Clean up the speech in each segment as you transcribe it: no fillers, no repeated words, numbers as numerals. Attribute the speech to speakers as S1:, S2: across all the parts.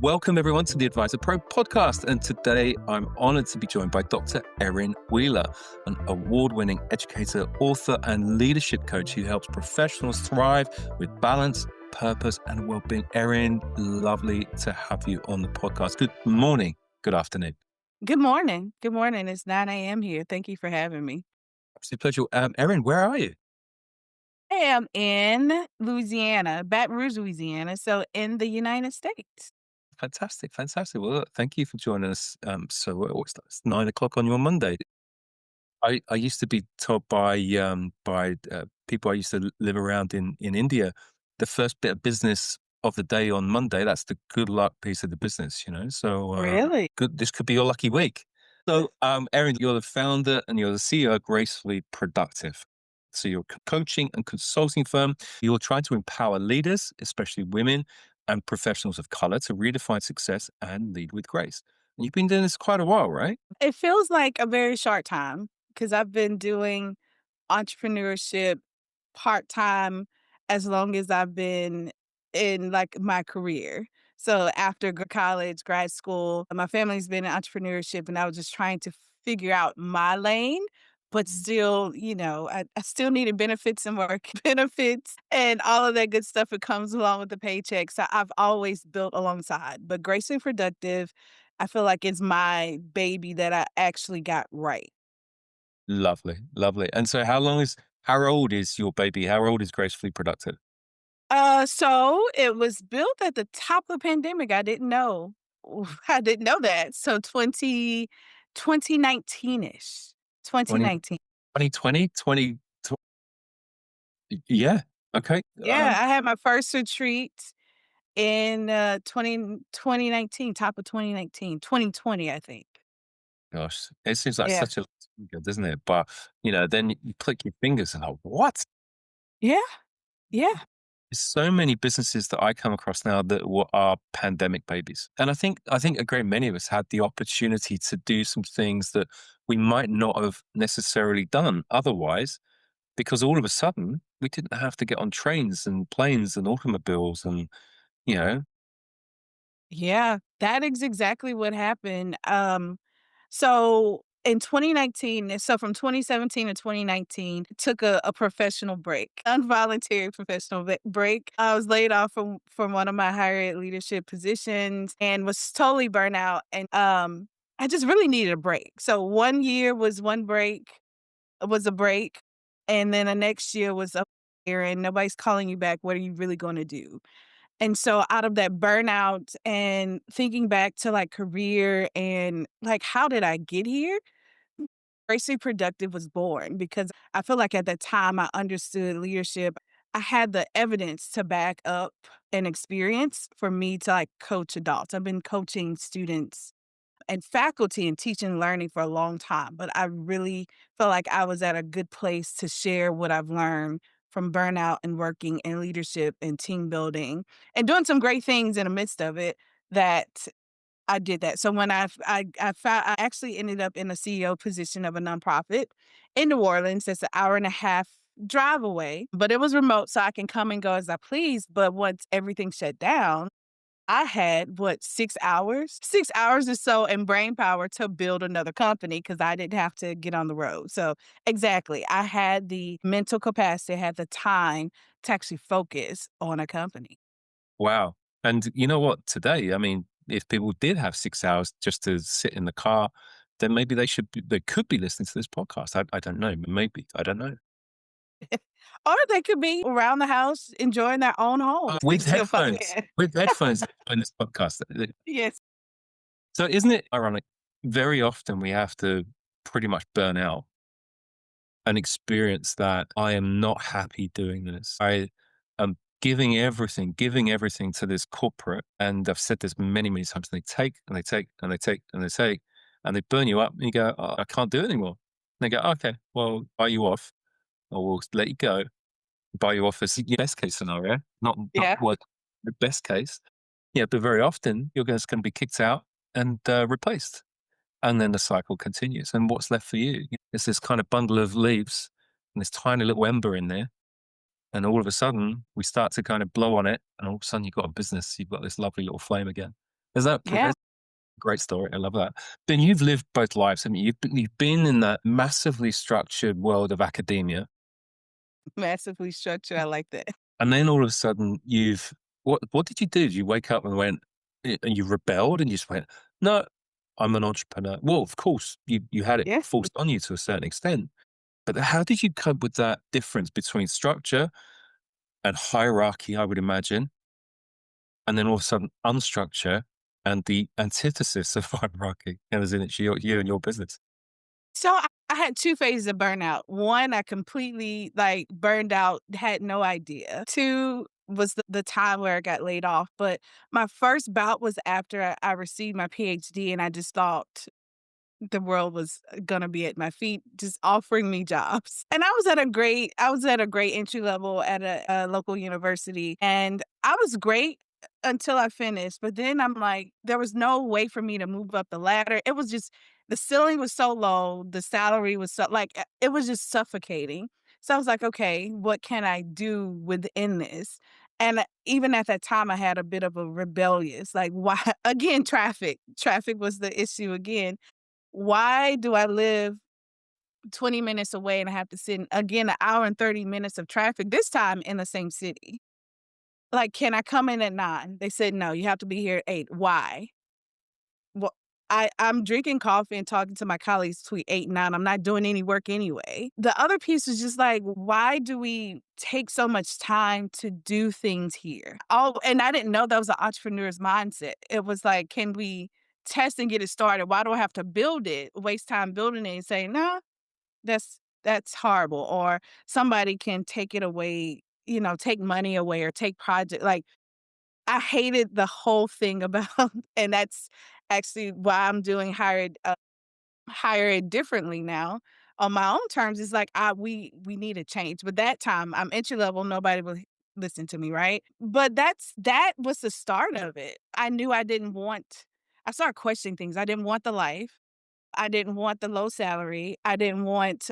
S1: Welcome, everyone, to the AdvisorPro Podcast. And today I'm honored to be joined by Dr. Erin Wheeler, an award-winning educator, author, and leadership coach who helps professionals thrive with balance, purpose, and well-being. Erin, lovely to have you on the podcast. Good morning. Good afternoon.
S2: Good morning. Good morning. It's 9 a.m. here. Thank you for having me.
S1: Absolute pleasure. Erin, where are you?
S2: I am in Louisiana, Baton Rouge, Louisiana, so in the United States.
S1: Fantastic. Fantastic. Well, look, thank you for joining us. It's 9 o'clock on your Monday. I used to be told by people I used to live around in India, the first bit of business of the day on Monday, that's the good luck piece of the business, you know? So,
S2: Really?
S1: good, this could be your lucky week. So, Erin, you're the founder and you're the CEO of Gracefully Productive. So you're a coaching and consulting firm. You're trying to empower leaders, especially women and professionals of color, to redefine success and lead with grace. And you've been doing this quite a while, right?
S2: It feels like a very short time because I've been doing entrepreneurship part-time as long as I've been in, like, my career. So after college, grad school, my family's been in entrepreneurship, and I was just trying to figure out my lane, but still, I still needed benefits and work benefits and all of that good stuff that comes along with the paycheck. So I've always built alongside. But Gracefully Productive, I feel like it's my baby that I actually got right.
S1: Lovely, lovely. And so how old is your baby? How old is Gracefully Productive?
S2: So it was built at the top of the pandemic. I didn't know. I didn't know that. So 2019-ish.
S1: 20,
S2: 2019.
S1: 2020, yeah. Okay.
S2: Yeah, I had my first retreat in 2019, top of 2019, 2020, I think.
S1: Gosh, it seems like
S2: Yeah.
S1: such a long time ago, doesn't it? But, then you click your fingers and like, what?
S2: Yeah. Yeah.
S1: There's so many businesses that I come across now that are pandemic babies. And I think a great many of us had the opportunity to do some things that we might not have necessarily done otherwise, because all of a sudden we didn't have to get on trains and planes and automobiles and, you know,
S2: Yeah, that is exactly what happened. So in 2019, so from 2017 to 2019, took a professional break, involuntary professional break. I was laid off from one of my higher ed leadership positions and was totally burnt out. And I just really needed a break. So one year was one break, was a break. And then the next year was a year and nobody's calling you back. What are you really going to do? And so out of that burnout and thinking back to, like, career and, like, how did I get here? Gracefully Productive was born because I feel like at that time I understood leadership. I had the evidence to back up an experience for me to, like, coach adults. I've been coaching students and faculty and teaching and learning for a long time, but I really felt like I was at a good place to share what I've learned from burnout and working in leadership and team building and doing some great things in the midst of it that I did that. So when I actually ended up in a CEO position of a nonprofit in New Orleans. That's an hour and a half drive away, but it was remote so I can come and go as I please. But once everything shut down, I had, what, 6 hours? 6 hours or so and brain power to build another company because I didn't have to get on the road. So, exactly, I had the mental capacity, I had the time to actually focus on a company.
S1: wow. And you know what? Today, I mean, if people did have 6 hours just to sit in the car, then maybe they could be listening to this podcast. I don't know. Maybe. I don't know.
S2: Or they could be around the house enjoying their own home and
S1: With
S2: still
S1: headphones,
S2: focus.
S1: on this podcast.
S2: Yes.
S1: So isn't it ironic? Very often we have to pretty much burn out and experience that I am not happy doing this. I am giving everything to this corporate. And I've said this many, many times. And they take and they take and they take and they take and they burn you up. And you go, oh, I can't do it anymore. And they go, okay, well, buy you off or we'll let you go. Buy you off as your best case scenario, not
S2: Yeah.
S1: what the best case. Yeah, but very often you're just going to be kicked out and replaced. And then the cycle continues. And what's left for you? It's this kind of bundle of leaves and this tiny little ember in there. And all of a sudden, we start to kind of blow on it. And all of a sudden, you've got a business. You've got this lovely little flame again.
S2: Yeah,
S1: That's a great story. I love that. Then you've lived both lives. I mean, you've been in that massively structured world of academia,
S2: massively structured, I like that.
S1: and then all of a sudden what did you do? Did you wake up and went and you rebelled and you just went, no, I'm an entrepreneur. Well, of course, you had it
S2: Yeah.
S1: forced on you to a certain extent, but how did you cope with that difference between structure and hierarchy? I would imagine, and then all of a sudden unstructure and the antithesis of hierarchy, and as in it's you and your business.
S2: So I had 2 phases of burnout. 1, I completely, like, burned out, had no idea. 2 was the time where I got laid off, but my first bout was after I received my PhD, and I just thought the world was gonna be at my feet, just offering me jobs. And I was at a great entry level at a local university, and I was great until I finished, but then I'm like, there was no way for me to move up the ladder. It was just the ceiling was so low, the salary was so like, it was just suffocating. So I was like, "Okay, what can I do within this?" And even at that time, I had a bit of a rebellious, like, why again, traffic. Traffic was the issue again. Why do I live 20 minutes away and I have to sit in, again, an hour and 30 minutes of traffic, this time in the same city? Like, "Can I come in at 9?" They said, "No, you have to be here at 8." Why? Well, I'm drinking coffee and talking to my colleagues between 8 and 9. I'm not doing any work anyway. The other piece is just like, why do we take so much time to do things here? Oh, and I didn't know that was an entrepreneur's mindset. It was like, can we test and get it started? Why do I have to build it, waste time building it and say, "No, that's horrible," or somebody can take it away, take money away or take project like, I hated the whole thing about and that's actually why I'm doing hire it differently now on my own terms. It's like, we need a change, but that time, I'm entry level, nobody will listen to me, right? But that was the start of it. I knew I started questioning things. I didn't want the life. I didn't want the low salary. I didn't want,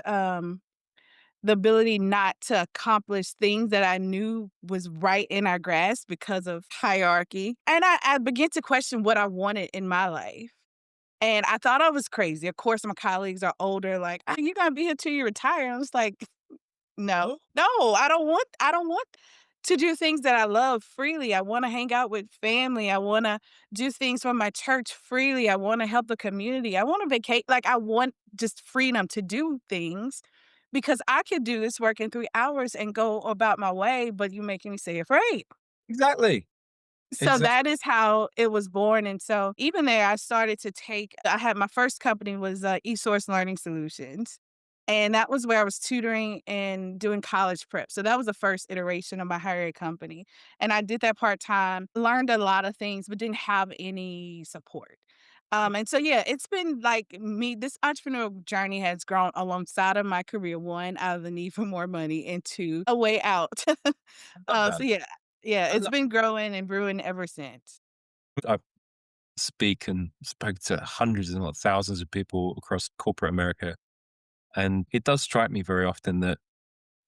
S2: the ability not to accomplish things that I knew was right in our grasp because of hierarchy. And I began to question what I wanted in my life. And I thought I was crazy. Of course, my colleagues are older, like, "Oh, you're gonna be here till you retire." I was like, "No, no, I don't want to do things that I love freely. I wanna hang out with family. I wanna do things for my church freely. I wanna help the community. I wanna vacate. Like, I want just freedom to do things because I could do this work in 3 hours and go about my way, but you making me stay afraid."
S1: Exactly.
S2: So
S1: Exactly.
S2: that is how it was born, and so even there, I had my first company was, eSource Learning Solutions, and that was where I was tutoring and doing college prep. So that was the first iteration of my higher ed company, and I did that part-time, learned a lot of things, but didn't have any support. And so, yeah, it's been like me this entrepreneurial journey has grown alongside of my career, 1, out of the need for more money, and 2, a way out.
S1: I love that.
S2: So yeah. Yeah,
S1: I
S2: it's
S1: love
S2: been growing and brewing ever since.
S1: I speak and spoke to hundreds and not thousands of people across corporate America, and it does strike me very often that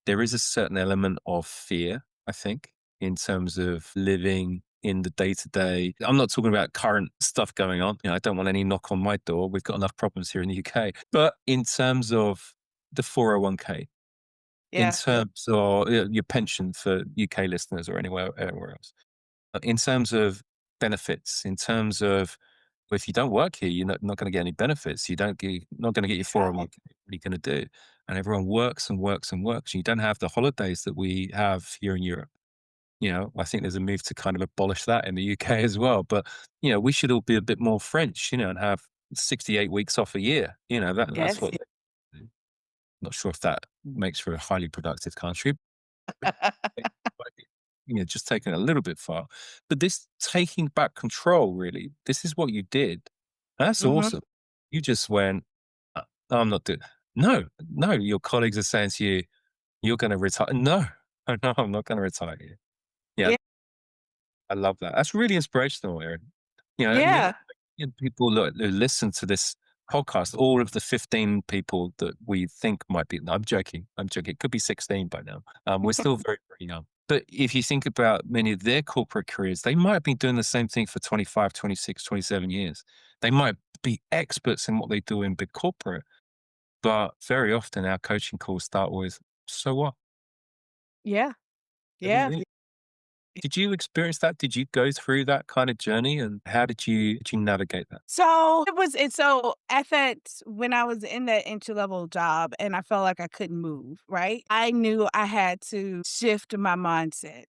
S1: there is a certain element of fear, I think, in terms of living in the day to day. I'm not talking about current stuff going on. I don't want any knock on my door. We've got enough problems here in the UK. But in terms of the 401k, in
S2: Yeah.
S1: terms of your pension for UK listeners or anywhere else, in terms of benefits, in terms of well, if you don't work here, you're not going to get any benefits. Not going to get your
S2: Exactly.
S1: 401k. What are you going to do? And everyone works and works and works. You don't have the holidays that we have here in Europe. I think there's a move to kind of abolish that in the UK as well. But we should all be a bit more French, and have 68 weeks off a year. That's
S2: Yes.
S1: what. Not sure if that makes for a highly productive country, might be, just taking it a little bit far. But this taking back control, really, this is what you did. That's
S2: Mhm.
S1: awesome. You just went, I'm not doing. No, no. Your colleagues are saying to you, you're going to retire. No, no, I'm not going to retire. Yeah,
S2: Yeah.
S1: I love that. That's really inspirational, Erin. And
S2: Yeah.
S1: people who listen to this podcast, all of the 15 people that we think might be. No, I'm joking. I'm joking. It could be 16 by now. We're still very, very young. But if you think about many of their corporate careers, they might have been doing the same thing for 25, 26, 27 years. They might be experts in what they do in big corporate, but very often our coaching calls start with, so what?
S2: Yeah.
S1: What do you
S2: Yeah.
S1: think? Did you experience that? Did you go through that kind of journey? And how did you navigate that?
S2: So at that when I was in that entry level job and I felt like I couldn't move, right? I knew I had to shift my mindset.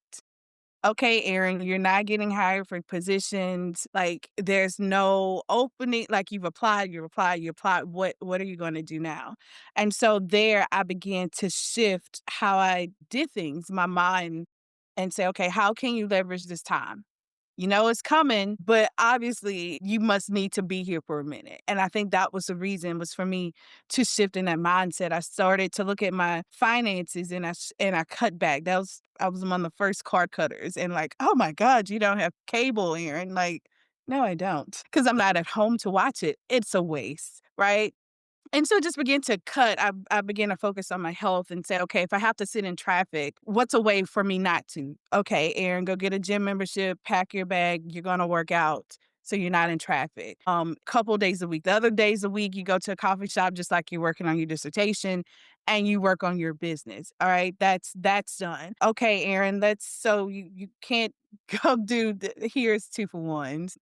S2: Okay, Erin, you're not getting hired for positions. Like there's no opening. Like you applied. What are you going to do now? And so there I began to shift how I did things, my mind, and say, okay, how can you leverage this time? You know it's coming, but obviously you must need to be here for a minute. And I think that was the reason was for me to shift in that mindset. I started to look at my finances and I cut back. I was among the first card cutters and like, oh my God, you don't have cable here. And like, no, I don't. Because I'm not at home to watch it. It's a waste, right? And so just begin to cut. I began to focus on my health and say, okay, if I have to sit in traffic, what's a way for me not to? Okay, Aaron, go get a gym membership, pack your bag, you're gonna work out. So you're not in traffic. Couple days a week. The other days a week, you go to a coffee shop just like you're working on your dissertation and you work on your business. All right. That's done. Okay, Aaron, you can't go here's 2 for 1s.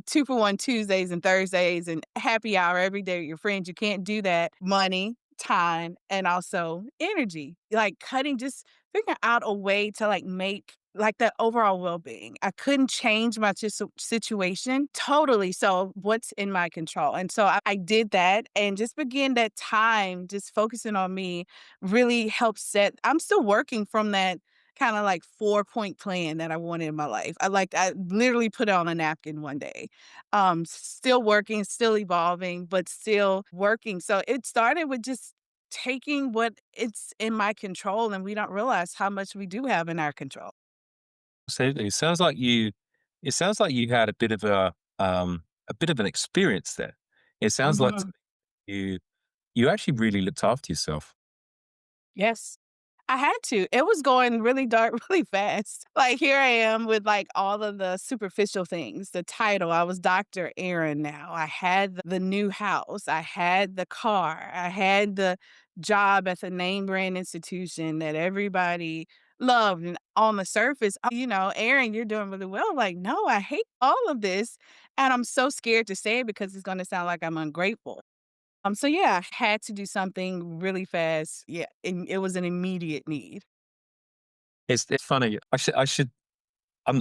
S2: 2 for 1 Tuesdays and Thursdays and happy hour every day with your friends. You can't do that. Money, time, and also energy. Like cutting, just figuring out a way to like make like that overall well-being. I couldn't change my situation totally. So what's in my control? And so I did that and just began that time, just focusing on me really helped set. I'm still working from that kind of like 4-point plan that I wanted in my life. I literally put it on a napkin one day. Still working, still evolving, but still working. So it started with just taking what it's in my control and we don't realize how much we do have in our control.
S1: Absolutely. It sounds like you had a bit of an experience there. It sounds like
S2: Mhm.
S1: you you actually really looked after yourself.
S2: Yes. I had to. It was going really dark really fast. Like, here I am with, like, all of the superficial things, the title, I was Doctor Erin now. I had the new house. I had the car. I had the job at the name brand institution that everybody loved, and on the surface, "Erin, you're doing really well." Like, "No, I hate all of this, and I'm so scared to say it because it's gonna sound like I'm ungrateful." So yeah, I had to do something really fast. Yeah, and it was an immediate need.
S1: It's funny. I should. I'm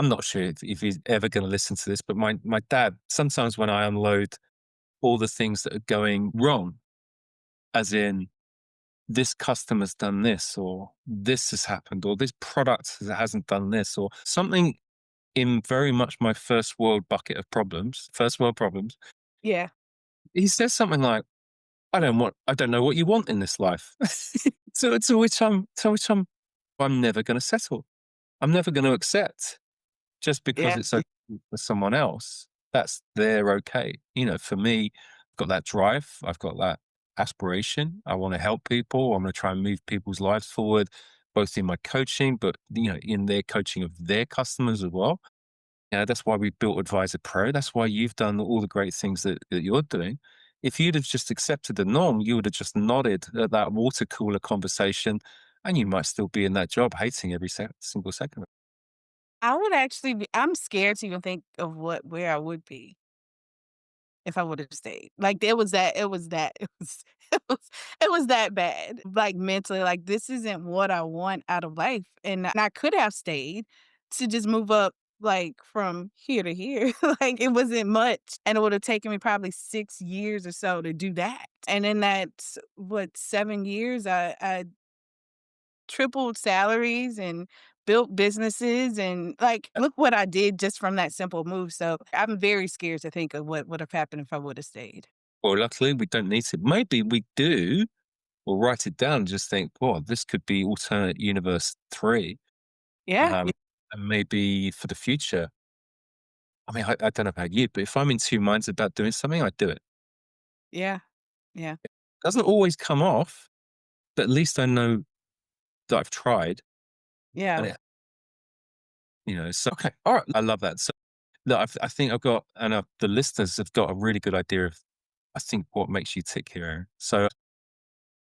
S1: not sure if he's ever going to listen to this, but my dad, sometimes when I unload all the things that are going wrong, as in this customer's done this, or this has happened, or this product hasn't done this, or something in very much my first world bucket of problems, first world problems,
S2: Yeah,
S1: he says something like, I don't know what you want in this life. I'm never going to settle. I'm never going to accept just because
S2: yeah,
S1: it's okay for someone else. That's their okay. For me, I've got that drive. I've got that aspiration. I want to help people. I'm going to try and move people's lives forward, both in my coaching, but in their coaching of their customers as well. That's why we built Advisor Pro. That's why you've done all the great things that you're doing. If you'd have just accepted the norm, you would have just nodded at that water cooler conversation and you might still be in that job hating every single second.
S2: I would actually I'm scared to even think of where I would be if I would have stayed. Like, it was it was that bad, like, mentally, like, this isn't what I want out of life, and I could have stayed to just move up, like, from here to here, like, it wasn't much, and it would have taken me probably 6 years or so to do that, and in that, 7 years, I tripled salaries and built businesses and, like, look what I did just from that simple move, so I'm very scared to think of what would have happened if I would have stayed.
S1: Well, luckily, we don't need to. Maybe we do. We'll write it down and just think, well, this could be alternate universe 3.
S2: Yeah,
S1: And maybe for the future, I mean, I don't know about you, but if I'm in two minds about doing something, I do it.
S2: yeah, yeah,
S1: Doesn't always come off, but at least I know that I've tried.
S2: Yeah.
S1: And so okay, all right, I love that. So look, I think I've got, and the listeners have got a really good idea of, I think, what makes you tick here, Aaron. So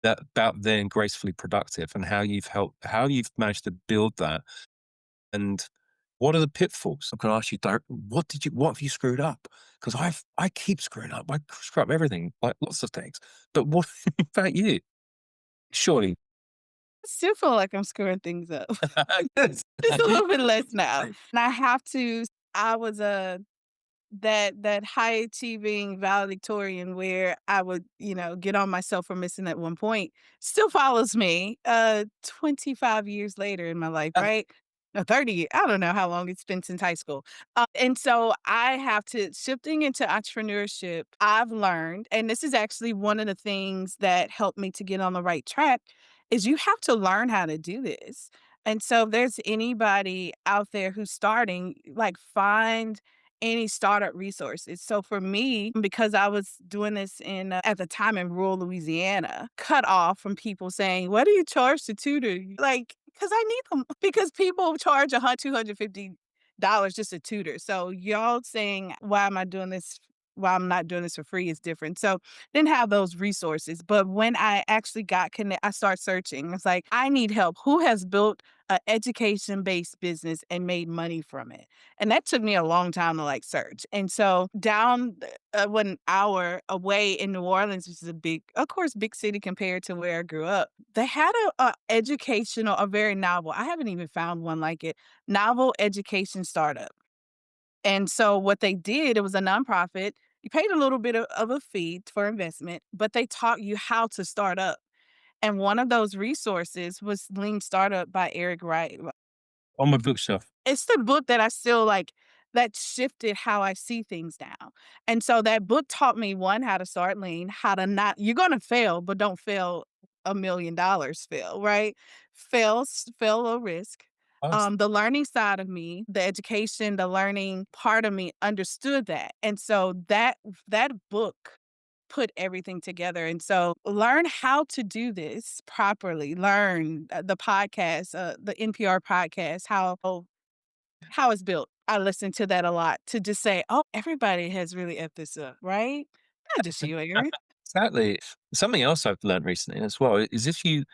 S1: that about then gracefully productive and how you've managed to build that, and what are the pitfalls? I'm going to ask you, what have you screwed up? Because I keep screwing up. I screw up everything, like lots of things. But what about you? Surely.
S2: I still feel like I'm screwing things up.
S1: Yes.
S2: Just a little bit less now. And I have to I was a that high achieving valedictorian where I would, get on myself for missing at one point, still follows me 25 years later in my life, right? No, 30, I don't know how long it's been since high school. And so I have to shifting into entrepreneurship, I've learned, and this is actually one of the things that helped me to get on the right track, is you have to learn how to do this. And so if there's anybody out there who's starting, like find any startup resources. So for me, because I was doing this at the time in rural Louisiana, cut off from people saying, "What do you charge to tutor?" Like, because I need them because people charge $250 just a tutor. So y'all saying, "Why am I doing this? Why I'm not doing this for free?" is different. So didn't have those resources. But when I actually got connected, I started searching. It's like I need help. Who has built an education based business and made money from it? And that took me a long time to, like, search. And so down, 1 hour away in New Orleans, which is big city compared to where I grew up, they had a very novel, I haven't even found one like it, novel education startup. And so what they did, it was a nonprofit. You paid a little bit of a fee for investment, but they taught you how to start up. And one of those resources was Lean Startup by Eric Wright.
S1: On my bookshelf.
S2: It's the book that I still like that shifted how I see things now. And so that book taught me, 1, how to start lean, how to not you're gonna fail, but don't fail $1,000,000 fail, right? Fail low risk.
S1: Us.
S2: The learning side of me, the education, the learning part of me understood that. And so that book put everything together. And so learn how to do this properly. Learn the podcast, the NPR podcast, how it's built. I listen to that a lot to just say, "Oh, everybody has really effed this up, right? Not just you, Aaron."
S1: Exactly. Something else I've learned recently as well is if you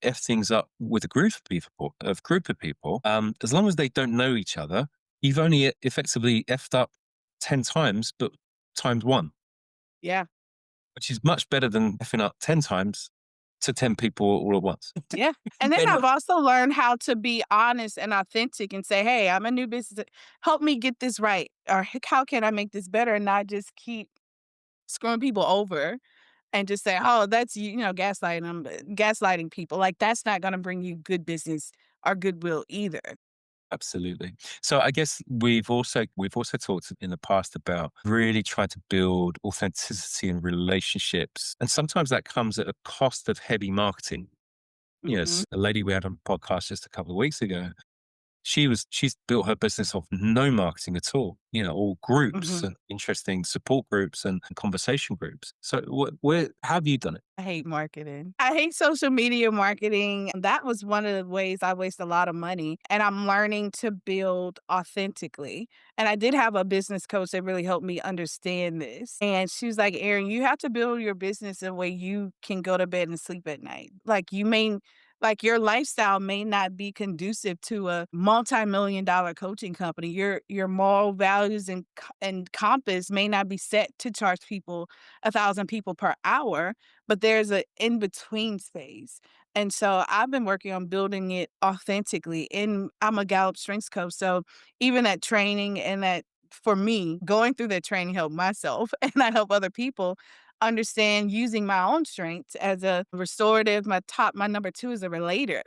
S1: f things up with a group of people, as long as they don't know each other, you've only effectively effed up 10 times, but times one,
S2: Yeah.
S1: which is much better than effing up 10 times to 10 people all at once.
S2: Yeah. And then
S1: They're
S2: I've
S1: not
S2: also learned how to be honest and authentic and say, "Hey, I'm a new business. Help me get this right." Or how can I make this better and not just keep screwing people over and just say, "Oh, that's gaslighting them, gaslighting people." Like that's not gonna bring you good business or goodwill either.
S1: absolutely. So I guess we've also talked in the past about really trying to build authenticity in relationships, and sometimes that comes at a cost of heavy marketing.
S2: Mhm.
S1: Yes, a lady we had on the podcast just a couple of weeks ago, she's built her business off no marketing at all. All groups
S2: Mhm.
S1: and interesting support groups and conversation groups. So where how have you done it?
S2: I hate marketing. I hate social media marketing. That was one of the ways I waste a lot of money, and I'm learning to build authentically. And I did have a business coach that really helped me understand this. And she was like, "Erin, you have to build your business in a way you can go to bed and sleep at night. Like your lifestyle may not be conducive to a multi-million dollar coaching company. Your moral values and compass may not be set to charge people 1,000 people per hour, but there's a in between space." And so I've been working on building it authentically. And I'm a Gallup strengths coach. So even that training and that for me, going through that training helped myself and I help other people understand using my own strengths as a restorative. My number 2 is a relator.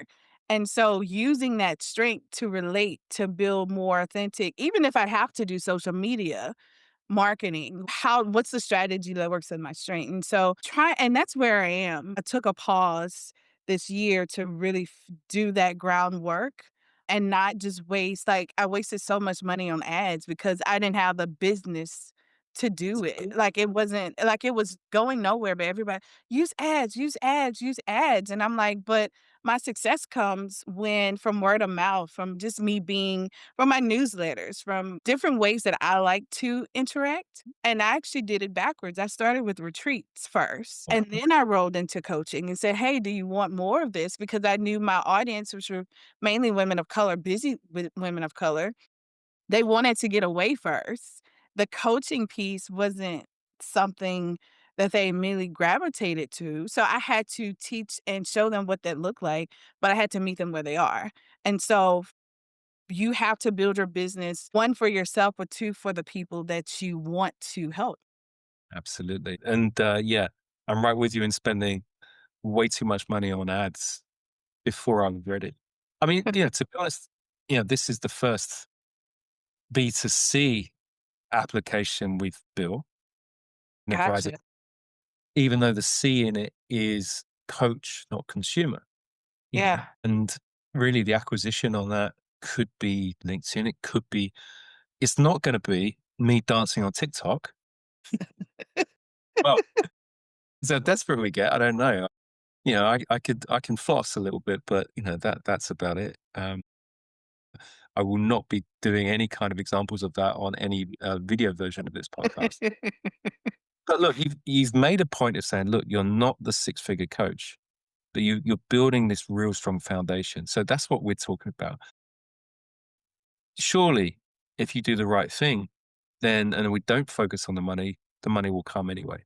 S2: And so using that strength to relate, to build more authentic, even if I have to do social media, marketing, what's the strategy that works in my strength? And so and that's where I am. I took a pause this year to really do that groundwork and not just waste, like I wasted so much money on ads because I didn't have the business to do it. Like, it wasn't like, it was going nowhere, but everybody, "Use ads, use ads, use ads," and I'm like, "But my success comes when from word of mouth, from just me being from my newsletters, from different ways that I like to interact," and I actually did it backwards. I started with retreats first,
S1: Wow,
S2: and then I rolled into coaching and said, "Hey, do you want more of this?" Because I knew my audience, which were mainly women of color, busy with women of color, they wanted to get away first. The coaching piece wasn't something that they immediately gravitated to, so I had to teach and show them what that looked like, but I had to meet them where they are. And so you have to build your business, 1 for yourself, but 2 for the people that you want to help.
S1: absolutely. And yeah, I'm right with you in spending way too much money on ads before I was ready. I mean, yeah, to be honest, this is the first B2C application we've built in advisor,
S2: Gotcha.
S1: even though the C in it is coach, not consumer,
S2: Yeah.
S1: and really the acquisition on that could be LinkedIn. It could be, it's not going to be me dancing on TikTok. Well, so desperate we get, I don't know. I can floss a little bit, but that's about it. I will not be doing any kind of examples of that on any video version of this podcast. But look, you've made a point of saying, look, you're not the six-figure coach, but you're building this real strong foundation. So that's what we're talking about. Surely, if you do the right thing, then and we don't focus on the money will come anyway.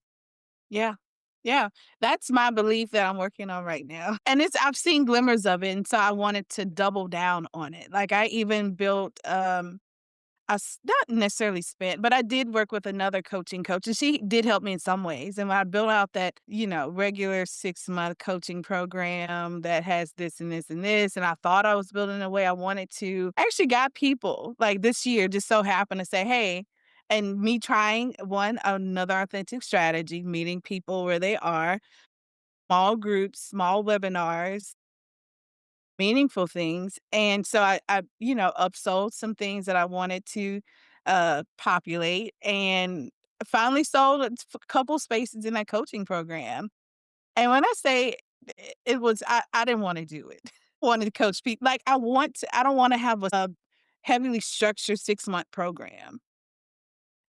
S2: Yeah. Yeah. That's my belief that I'm working on right now. And I've seen glimmers of it, and so I wanted to double down on it. Like, I even built, not necessarily spent, but I did work with another coaching coach, and she did help me in some ways. And I built out that, regular 6-month coaching program that has this and this and this. And I thought I was building the way I wanted to. I actually got people like this year just so happened to say, hey, and me trying another authentic strategy, meeting people where they are, small groups, small webinars, meaningful things. And so I upsold some things that I wanted to populate, and finally sold a couple spaces in that coaching program. And when I say it was, I didn't want to do it. Wanted to coach people. Like, I don't want to have a heavily structured 6-month program.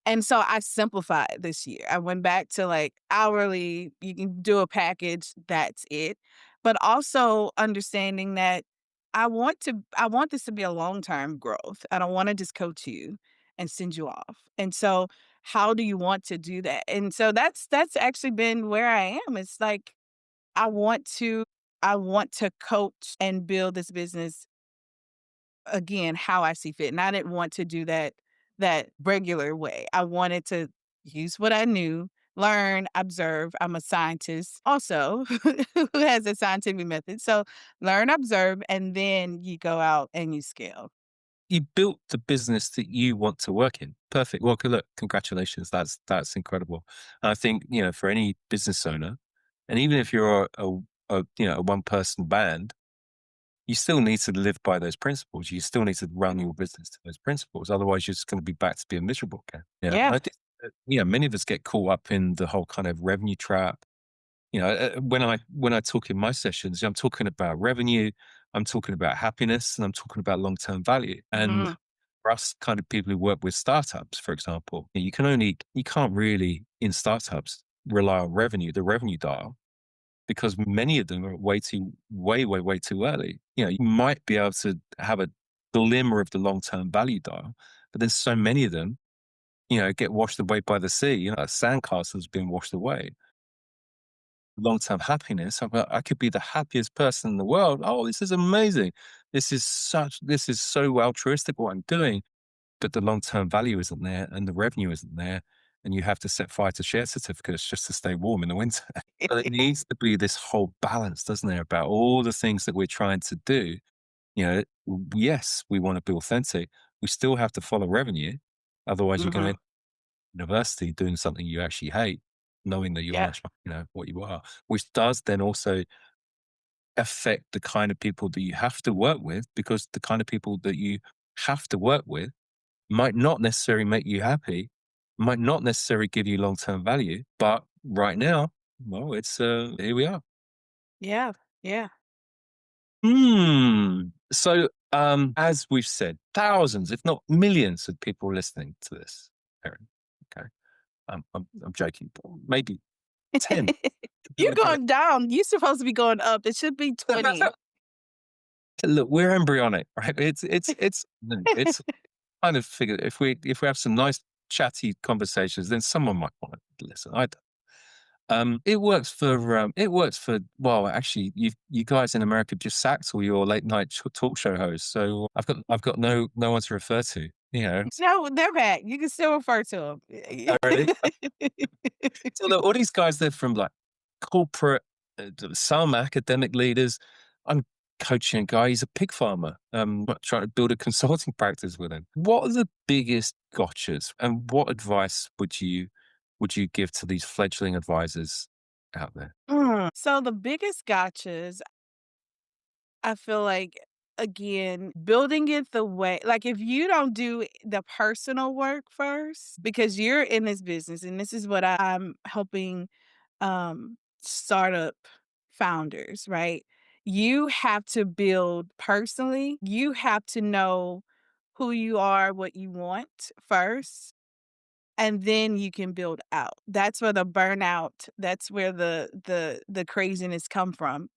S2: And so I simplified this year. I went back to, like, hourly, you can do a package, that's it. But also understanding that I want this to be a long-term growth. I don't wanna just coach you and send you off. And so how do you want to do that? And so that's actually been where I am. It's like I want to I want to coach and build this business again, how I see fit, and I didn't want to do that regular way. I wanted to use what I knew, learn, observe. I'm a scientist also who has a scientific method. So learn, observe, and then you go out and you scale.
S1: You built the business that you want to work in. Perfect. Well, look, congratulations. That's incredible. And I think for any business owner, and even if you're a one person band, you still need to live by those principles. You still need to run your business to those principles. Otherwise, you're just going to be back to being miserable again. Yeah.
S2: Yeah.
S1: I think, many of us get caught up in the whole kind of revenue trap. When I talk in my sessions, I'm talking about revenue, I'm talking about happiness, and I'm talking about long term value. And
S2: Mhm.
S1: for us kind of people who work with startups, for example, you can't really in startups rely on revenue, the revenue dial, because many of them are way too early. You might be able to have a glimmer of the long term value dial, but there's so many of them, get washed away by the sea. A sandcastle's been washed away. Long term happiness, I could be the happiest person in the world. Oh, this is amazing. This is so altruistic what I'm doing, but the long term value isn't there and the revenue isn't there. And you have to set fire to share certificates just to stay warm in the winter. But it needs to be this whole balance, doesn't there, about all the things that we're trying to do. Yes, we want to be authentic. We still have to follow revenue. Otherwise, you're going to
S2: Mhm.
S1: end up at university doing something you actually hate, knowing that you're
S2: Yeah.
S1: not, what you are, which does then also affect the kind of people that you have to work with, because the kind of people that you have to work with might not necessarily make you happy, might not necessarily give you long-term value, but right now, well, it's, here we are.
S2: Yeah. Yeah.
S1: So, as we've said, thousands, if not millions of people listening to this, Erin, okay? I'm joking, but maybe 10.
S2: You're going down. You're supposed to be going up. It should be 20.
S1: Look, we're embryonic, right? It's kind of figured if we have some nice chatty conversations, then someone might want to listen. I don't. It works for well, actually, you guys in America just sacked all your late night talk show hosts, so I've got no one to refer to.
S2: No, they're back. You can still refer to
S1: Already.
S2: them.
S1: So look, all these guys, they're from like corporate, some academic leaders. I'm coaching a guy, he's a pig farmer. Trying to build a consulting practice with him. What are the biggest gotchas and what advice would you give to these fledgling advisors out there?
S2: So the biggest gotchas, I feel like, again, building it the way like, if you don't do the personal work first, because you're in this business, and this is what I'm helping, startup founders, right? You have to build personally. You have to know who you are, what you want first, and then you can build out. That's where the burnout, that's where the craziness comes from,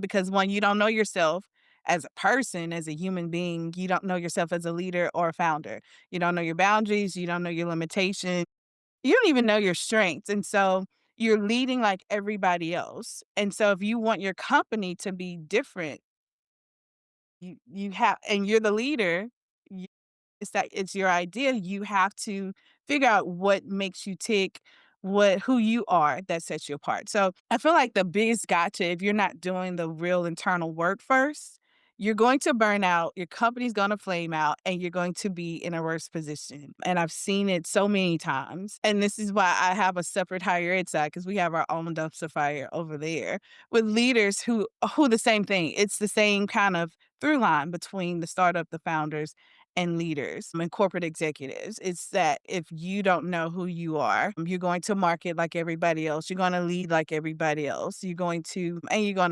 S2: because when you don't know yourself as a person, as a human being, you don't know yourself as a leader or a founder. You don't know your boundaries, you don't know your limitations, you don't even know your strengths, and so you're leading like everybody else. And so if you want your company to be different, you have, and you're the leader, it's your idea. You have to figure out what makes you tick, who you are that sets you apart. So I feel like the biggest gotcha, if you're not doing the real internal work first, you're going to burn out, your company's going to flame out, and you're going to be in a worse position. And I've seen it so many times. And this is why I have a separate higher ed side, because we have our own dumpster fire over there with leaders who the same thing. It's the same kind of through line between the startup, the founders, and leaders and corporate executives. It's that if you don't know who you are, you're going to market like everybody else. You're going to lead like everybody else. You're going to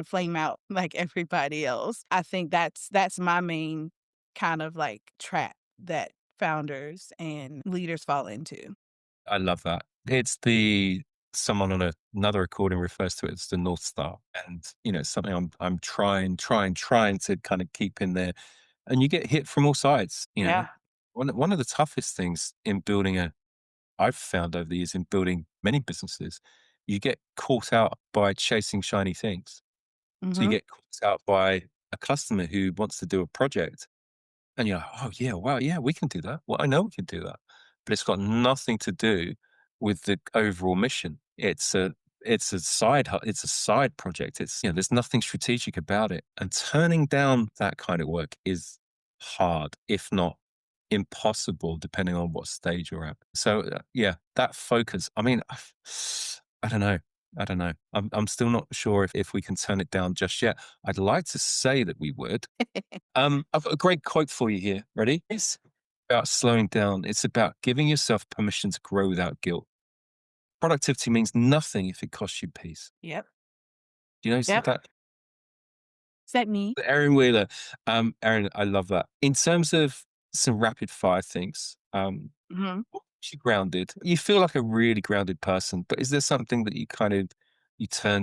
S2: flame out like everybody else. I think that's my main kind of like trap that founders and leaders fall into.
S1: I love that. It's the someone on another recording refers to it as the North Star. And, something I'm trying to kind of keep in there. And you get hit from all sides.
S2: Yeah.
S1: One of the toughest things in building I've found over the years in building many businesses, you get caught out by chasing shiny things. So you
S2: Mhm.
S1: get caught out by a customer who wants to do a project and you're like, "Oh, yeah, wow, yeah, we can do that. Well, I know we can do that." But it's got nothing to do with the overall mission. It's a side project. There's nothing strategic about it. And turning down that kind of work is hard, if not impossible, depending on what stage you're at. So, yeah, that focus. I mean, I don't know. I don't know. I'm still not sure if we can turn it down just yet. I'd like to say that we would, I've got a great quote for you here. Ready? It's about slowing down. It's about giving yourself permission to grow without guilt. Productivity means nothing if it costs you peace.
S2: Yep.
S1: Do you know
S2: Yep.
S1: that?
S2: Is that me?
S1: Erin Wheeler. Erin, I love that. In terms of some rapid fire things,
S2: Mhm.
S1: what keeps you grounded? You feel like a really grounded person, but is there something that you turn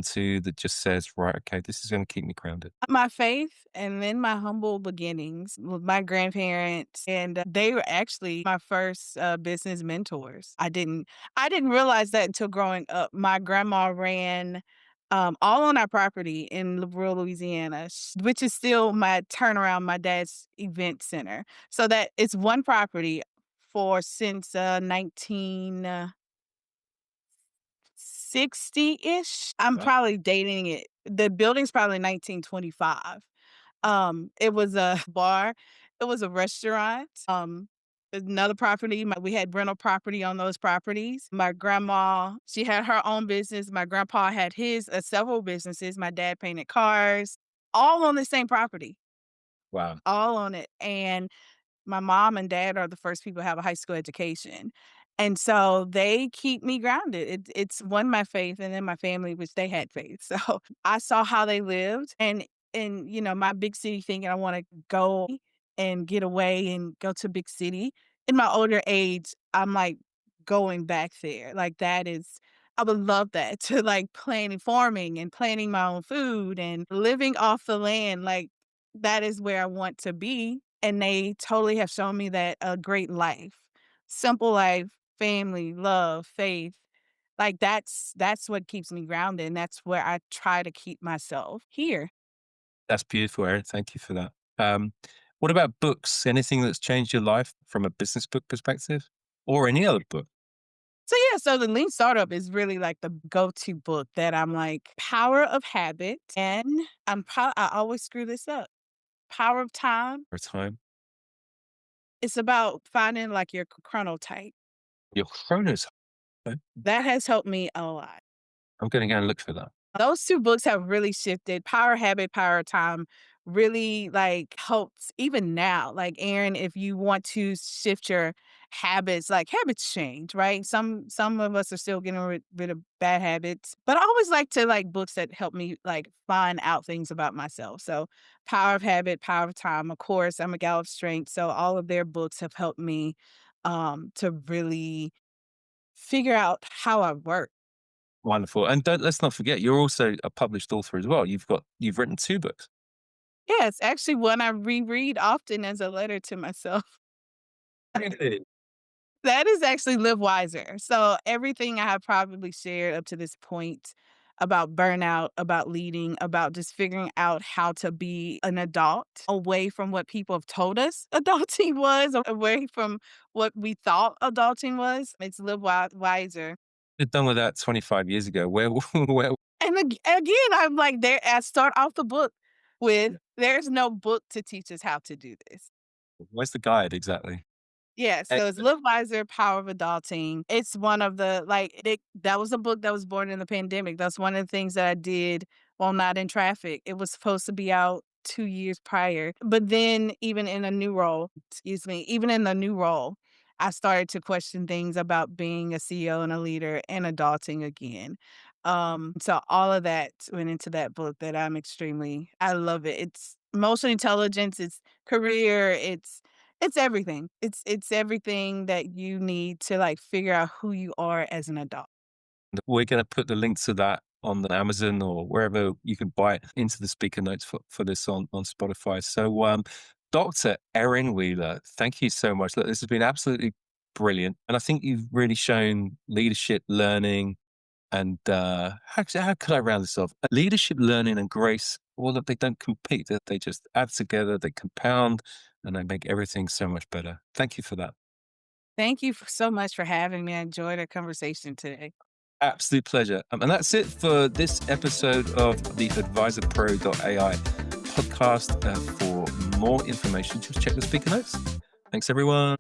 S1: to that just says, right, okay, this is going to keep me grounded?
S2: My faith, and then my humble beginnings with my grandparents, and they were actually my first business mentors. I didn't realize that until growing up. My grandma ran all on our property in rural Louisiana, which is still my turnaround, my dad's event center. So that it's one property for since 1960-ish. I'm
S1: Wow.
S2: probably dating it. The building's probably 1925. It was a bar, it was a restaurant, another property, we had rental property on those properties. My grandma, she had her own business, my grandpa had his, several businesses, my dad painted cars, all on the same property,
S1: Wow.
S2: all on it, and my mom and dad are the first people to have a high school education, And so they keep me grounded. It's one, my faith, and then my family, which they had faith. So I saw how they lived, and my big city thinking I want to go and get away and go to a big city. In my older age, I'm like going back there. Like that is I would love that to like planning farming and planting my own food and living off the land. Like that is where I want to be. And they totally have shown me that a great life, simple life, family, love, faith. Like that's what keeps me grounded. And that's where I try to keep myself here.
S1: That's beautiful, Erin. Thank you for that. Um, what about books? Anything that's changed your life from a business book perspective or any other book?
S2: So yeah, so the Lean Startup is really like the go-to book that I'm like Power of Habit, and I always screw this up. Power of Time.
S1: Or time?
S2: It's about finding like your chronotype.
S1: Your Chronos. Okay.
S2: That has helped me a lot.
S1: I'm going to go and look for that.
S2: Those 2 books have really shifted. Power Habit, Power of Time really, like, helps even now. Like, Aaron, if you want to shift your habits, like, habits change, right? Some of us are still getting rid of bad habits, but I always like to like books that help me, like, find out things about myself. So, Power of Habit, Power of Time, of course, I'm a gal of strength, so all of their books have helped me, to really figure out how I work.
S1: Wonderful. And let's not forget, you're also a published author as well. You've written 2 books.
S2: Yeah, it's actually one I reread often as a letter to myself.
S1: Really?
S2: That is actually Live Wiser. So everything I have probably shared up to this point about burnout, about leading, about just figuring out how to be an adult away from what people have told us adulting was, or away from what we thought adulting was. It's Wiser.
S1: You're done with that 25 years ago. Where where
S2: And again, I'm like, there. I start off the book with, "There's no book to teach us how to do this."
S1: where's the guide exactly?
S2: Yeah, so it's
S1: Excellent.
S2: Live Wiser, Power of Adulting. It's one of the that was a book that was born in the pandemic. That's one of the things that I did while not in traffic. It was supposed to be out 2 years prior, but then even in the new role, I started to question things about being a CEO and a leader and adulting again. So all of that went into that book that I love it. It's emotional intelligence, it's career, it's everything. It's everything that you need to, like, figure out who you are as an adult.
S1: We're going to put the link to that on the Amazon or wherever you can buy it into the speaker notes for this on Spotify. So, Dr. Erin Wheeler, thank you so much. Look, this has been absolutely brilliant. And I think you've really shown leadership, learning, and how could I round this off? Leadership, learning, and grace, well, that they don't compete. They just add together, they compound, and they make everything so much better. Thank you for that.
S2: Thank you so much for having me. I enjoyed our conversation today.
S1: Absolute pleasure. And that's it for this episode of the AdvisorPro.ai podcast. For more information, just check the speaker notes. Thanks, everyone.